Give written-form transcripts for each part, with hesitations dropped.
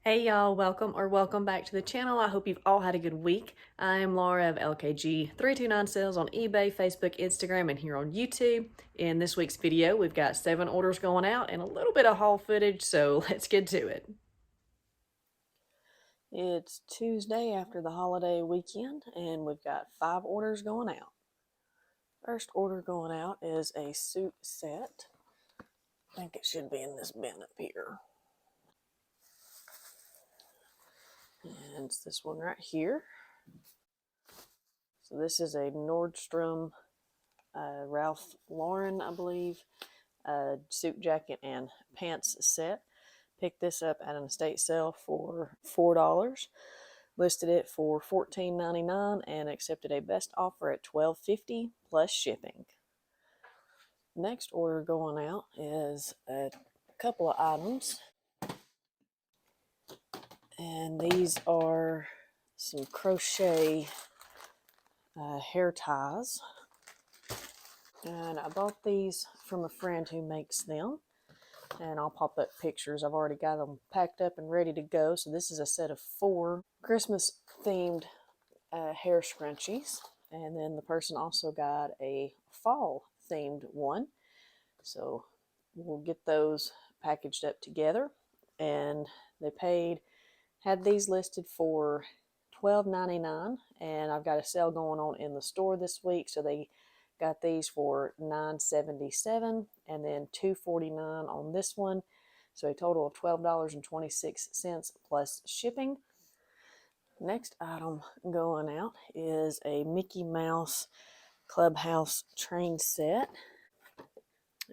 Hey y'all, welcome back to the channel. I hope you've all had a good week. I am Laura of LKG329 Sales on eBay, Facebook, Instagram, and here on YouTube. In this week's video, we've got 7 orders going out and a little bit of haul footage, so let's get to it. It's Tuesday after the holiday weekend, and we've got 5 orders going out. First order going out is a suit set. I think it should be in this bin up here. And it's this one right here. So this is a Nordstrom Ralph Lauren, I believe, suit jacket and pants set. Picked this up at an estate sale for $4. Listed it for $14.99 and accepted a best offer at $12.50 plus shipping. Next order going out is a couple of items. And these are some crochet hair ties. And I bought these from a friend who makes them. And I'll pop up pictures. I've already got them packed up and ready to go. So this is a set of 4 Christmas themed hair scrunchies. And then the person also got a fall themed one. So we'll get those packaged up together. And they had these listed for $12.99, and I've got a sale going on in the store this week, so they got these for $9.77 and then $2.49 on this one, so a total of $12.26 plus shipping. Next item going out is a Mickey Mouse Clubhouse train set.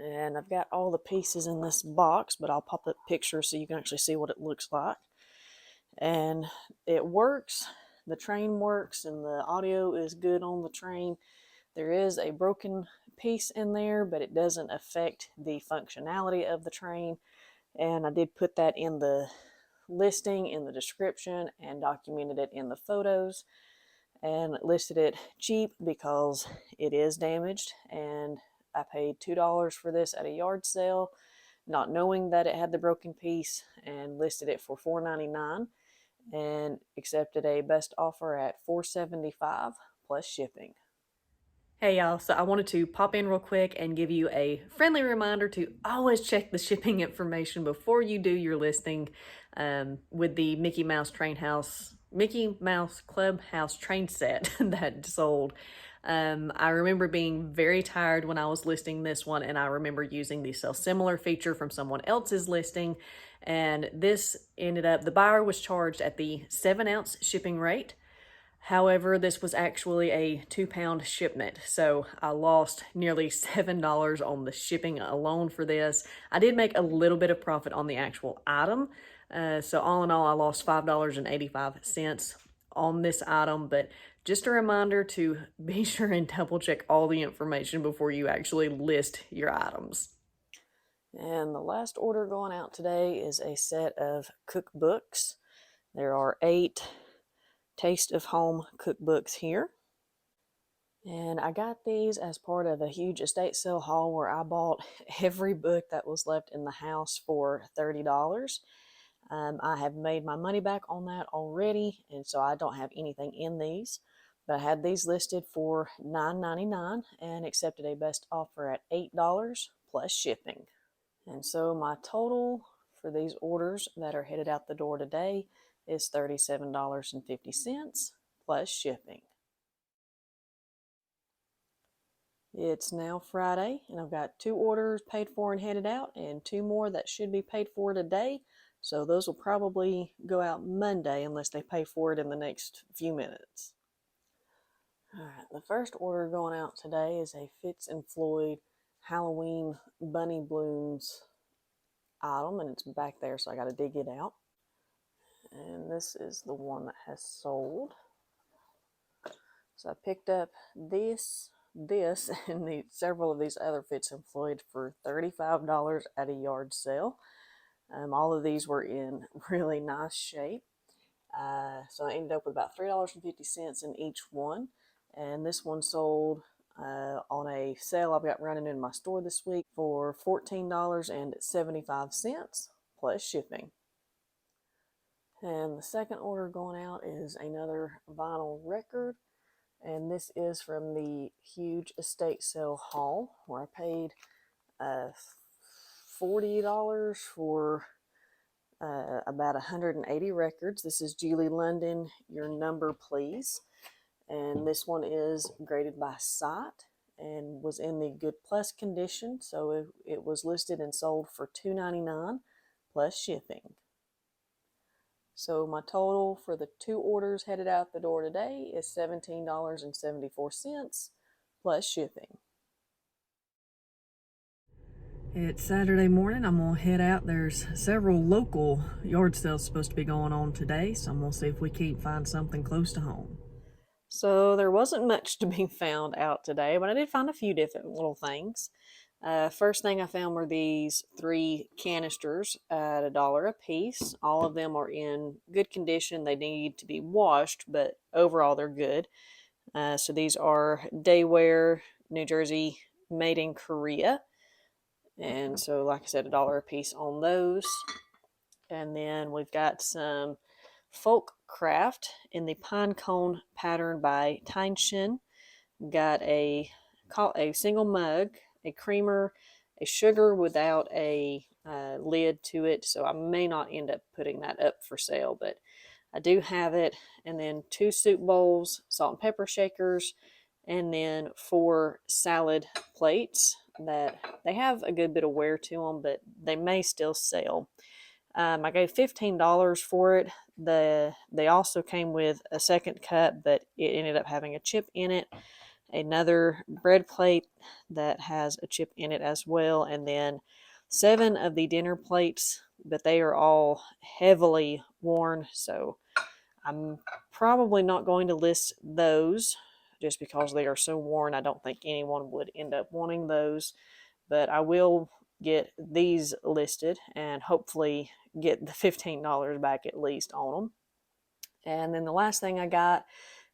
And I've got all the pieces in this box, but I'll pop up pictures so you can actually see what it looks like. And it works. The train works and the audio is good on the train. There is a broken piece in there, but it doesn't affect the functionality of the train. And I did put that in the listing, in the description, and documented it in the photos. And listed it cheap because it is damaged. And I paid $2 for this at a yard sale, not knowing that it had the broken piece, and listed it for $4.99 and accepted a best offer at $4.75 plus shipping. Hey y'all, so I wanted to pop in real quick and give you a friendly reminder to always check the shipping information before you do your listing with the Mickey Mouse Clubhouse train set that sold. I remember being very tired when I was listing this one, and I remember using the sell similar feature from someone else's listing, and this ended up, the buyer was charged at the 7-ounce shipping rate. However, this was actually a 2-pound shipment, so I lost nearly $7 on the shipping alone for this. I did make a little bit of profit on the actual item, so all in all, I lost $5.85 on this item, but just a reminder to be sure and double check all the information before you actually list your items. And the last order going out today is a set of cookbooks. There are 8 Taste of Home cookbooks here. And I got these as part of a huge estate sale haul where I bought every book that was left in the house for $30. I have made my money back on that already, and so I don't have anything in these. But I had these listed for $9.99 and accepted a best offer at $8 plus shipping. And so my total for these orders that are headed out the door today is $37.50 plus shipping. It's now Friday, and I've got 2 orders paid for and headed out, and 2 more that should be paid for today. So those will probably go out Monday unless they pay for it in the next few minutes. All right, the first order going out today is a Fitz and Floyd Halloween Bunny Blooms item, and it's back there, so I got to dig it out. And this is the one that has sold. So I picked up this and several of these other Fitz and Floyd for $35 at a yard sale. All of these were in really nice shape. So I ended up with about $3.50 in each one. And this one sold on a sale I've got running in my store this week for $14.75 plus shipping. And the second order going out is another vinyl record. And this is from the huge estate sale haul where I paid $40 for about 180 records. This is Julie London, Your Number Please. And this one is graded by sight and was in the good plus condition. So it was listed and sold for $2.99 plus shipping. So my total for the 2 orders headed out the door today is $17.74 plus shipping. It's Saturday morning. I'm gonna head out. There's several local yard sales supposed to be going on today, so I'm gonna see if we can't find something close to home. So there wasn't much to be found out today, but I did find a few different little things. First thing I found were these 3 canisters at $1 a piece. All of them are in good condition. They need to be washed, but overall they're good. So these are Daywear, New Jersey, made in Korea. And so, like I said, $1 a piece on those. And then we've got some Folk Craft in the pine cone pattern by Tainshin. Got a single mug, a creamer, a sugar without a lid to it. So I may not end up putting that up for sale, but I do have it. And then 2 soup bowls, salt and pepper shakers, and then 4 salad plates that they have a good bit of wear to them, but they may still sell. I gave $15 for it. They also came with a second cup, but it ended up having a chip in it. Another bread plate that has a chip in it as well, and then 7 of the dinner plates, but they are all heavily worn, so I'm probably not going to list those just because they are so worn. I don't think anyone would end up wanting those, but I will get these listed and hopefully get the $15 back at least on them. And then the last thing I got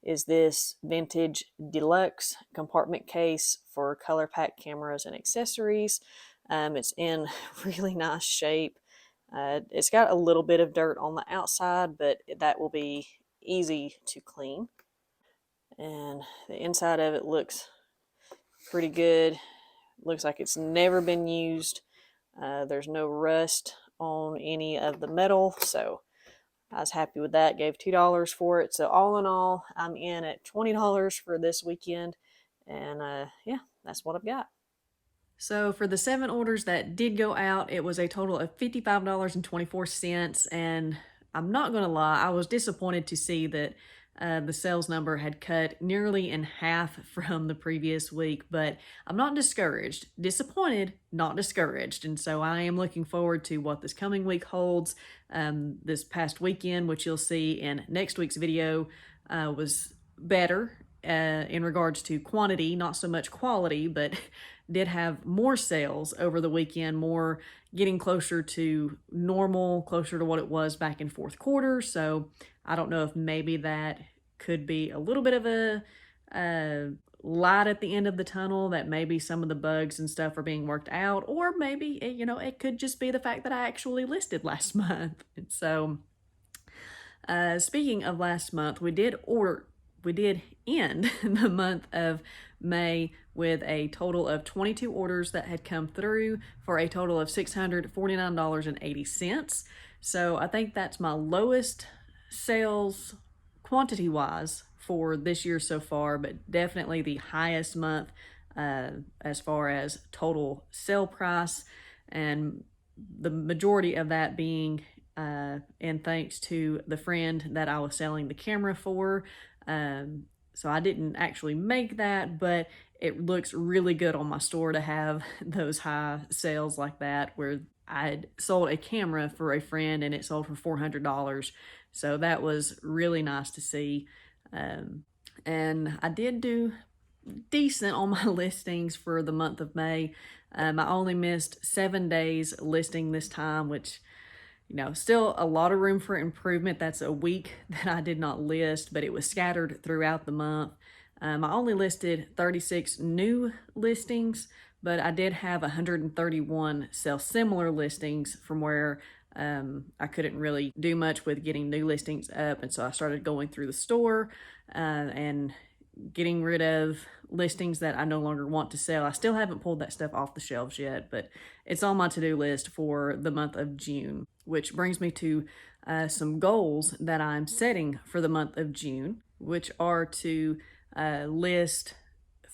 is this vintage deluxe compartment case for color pack cameras and accessories. It's in really nice shape. It's got a little bit of dirt on the outside, but that will be easy to clean. And the inside of it looks pretty good. Looks like it's never been used. There's no rust on any of the metal, so I was happy with that. Gave $2 for it. So all in all, I'm in at $20 for this weekend. And yeah, that's what I've got. So for the 7 orders that did go out, it was a total of $55.24. And I'm not going to lie, I was disappointed to see that the sales number had cut nearly in half from the previous week, but I'm not discouraged. Disappointed, not discouraged. And so I am looking forward to what this coming week holds. This past weekend, which you'll see in next week's video, was better in regards to quantity, not so much quality, but did have more sales over the weekend, more getting closer to normal, closer to what it was back in fourth quarter. So I don't know if maybe that could be a little bit of a light at the end of the tunnel, that maybe some of the bugs and stuff are being worked out, or maybe, you know, it could just be the fact that I actually listed last month. So speaking of last month, we did end the month of May with a total of 22 orders that had come through for a total of $649.80. So I think that's my lowest sales quantity-wise for this year so far, but definitely the highest month as far as total sale price, and the majority of that being and thanks to the friend that I was selling the camera for. So I didn't actually make that, but it looks really good on my store to have those high sales like that, where I sold a camera for a friend and it sold for $400. So that was really nice to see. And I did do decent on my listings for the month of May. I only missed 7 days listing this time, which, you know, still a lot of room for improvement. That's a week that I did not list, but it was scattered throughout the month. I only listed 36 new listings, but I did have 131 sell similar listings from where I couldn't really do much with getting new listings up, and so I started going through the store and getting rid of listings that I no longer want to sell. I still haven't pulled that stuff off the shelves yet, but it's on my to-do list for the month of June, which brings me to some goals that I'm setting for the month of June, which are to list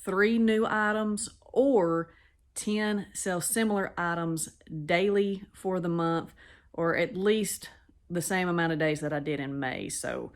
3 new items or 10 sell similar items daily for the month, or at least the same amount of days that I did in May. So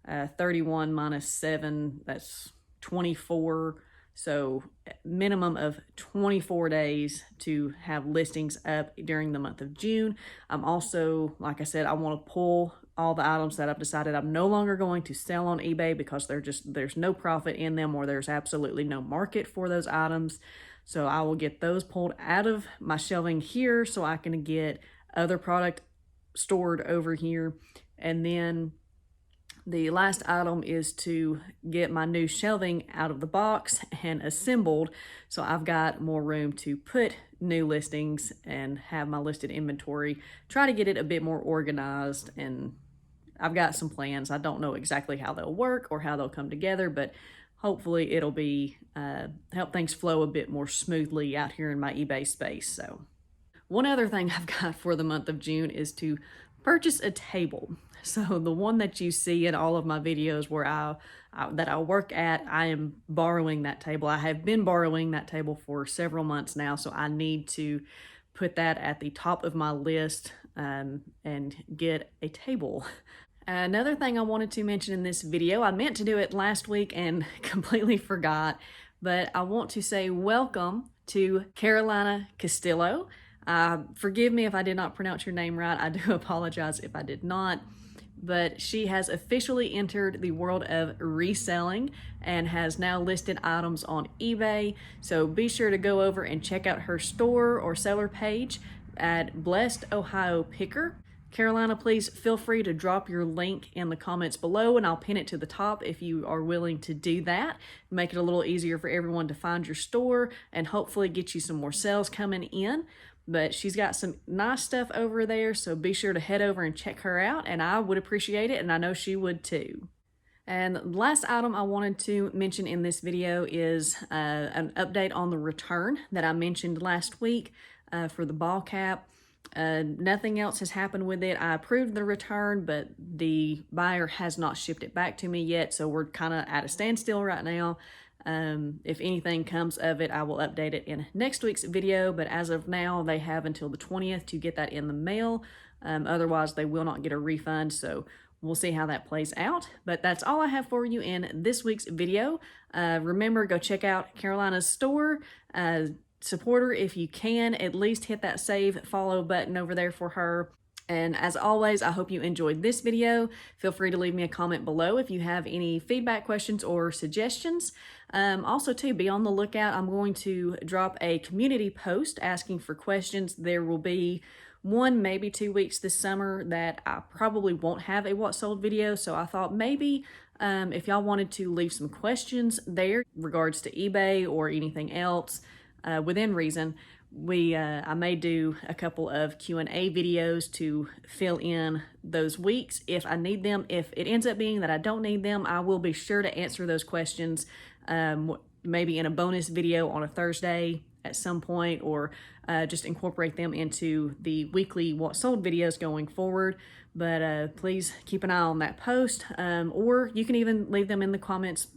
31 minus 7, that's 24. So minimum of 24 days to have listings up during the month of June. I'm also, like I said, I want to pull all the items that I've decided I'm no longer going to sell on eBay because there's no profit in them, or there's absolutely no market for those items. So I will get those pulled out of my shelving here so I can get other product stored over here. And then the last item is to get my new shelving out of the box and assembled, so I've got more room to put new listings and have my listed inventory. Try to get it a bit more organized, and I've got some plans. I don't know exactly how they'll work or how they'll come together, but hopefully it'll be help things flow a bit more smoothly out here in my eBay space. So one other thing I've got for the month of June is to purchase a table. So the one that you see in all of my videos where that I work at, I am borrowing that table. I have been borrowing that table for several months now, so I need to put that at the top of my list and get a table. Another thing I wanted to mention in this video, I meant to do it last week and completely forgot, but I want to say welcome to Carolina Castillo. Forgive me if I did not pronounce your name right. I do apologize if I did not. But she has officially entered the world of reselling and has now listed items on eBay. So be sure to go over and check out her store or seller page at Blessed Ohio Picker. Carolina, please feel free to drop your link in the comments below, and I'll pin it to the top if you are willing to do that. Make it a little easier for everyone to find your store and hopefully get you some more sales coming in. But she's got some nice stuff over there, so be sure to head over and check her out, and I would appreciate it, and I know she would too. And the last item I wanted to mention in this video is an update on the return that I mentioned last week for the ball cap. Nothing else has happened with it. I approved the return, but the buyer has not shipped it back to me yet, so we're kind of at a standstill right now. If anything comes of it, I will update it in next week's video, but as of now, they have until the 20th to get that in the mail. Otherwise, they will not get a refund, so we'll see how that plays out. But that's all I have for you in this week's video. Remember, go check out Carolina's store. Support her if you can. At least hit that save follow button over there for her. And as always, I hope you enjoyed this video. Feel free to leave me a comment below if you have any feedback, questions, or suggestions. Also, too, be on the lookout. I'm going to drop a community post asking for questions. There will be 1, maybe 2 weeks this summer that I probably won't have a What Sold video. So I thought maybe if y'all wanted to leave some questions there in regards to eBay or anything else within reason, I may do a couple of Q&A videos to fill in those weeks if I need them. If it ends up being that I don't need them, I will be sure to answer those questions maybe in a bonus video on a Thursday at some point, or just incorporate them into the weekly What Sold videos going forward. But please keep an eye on that post, or you can even leave them in the comments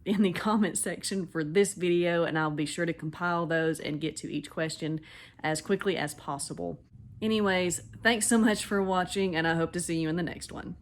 in the comment section for this video, and I'll be sure to compile those and get to each question as quickly as possible. Anyways, thanks so much for watching, and I hope to see you in the next one.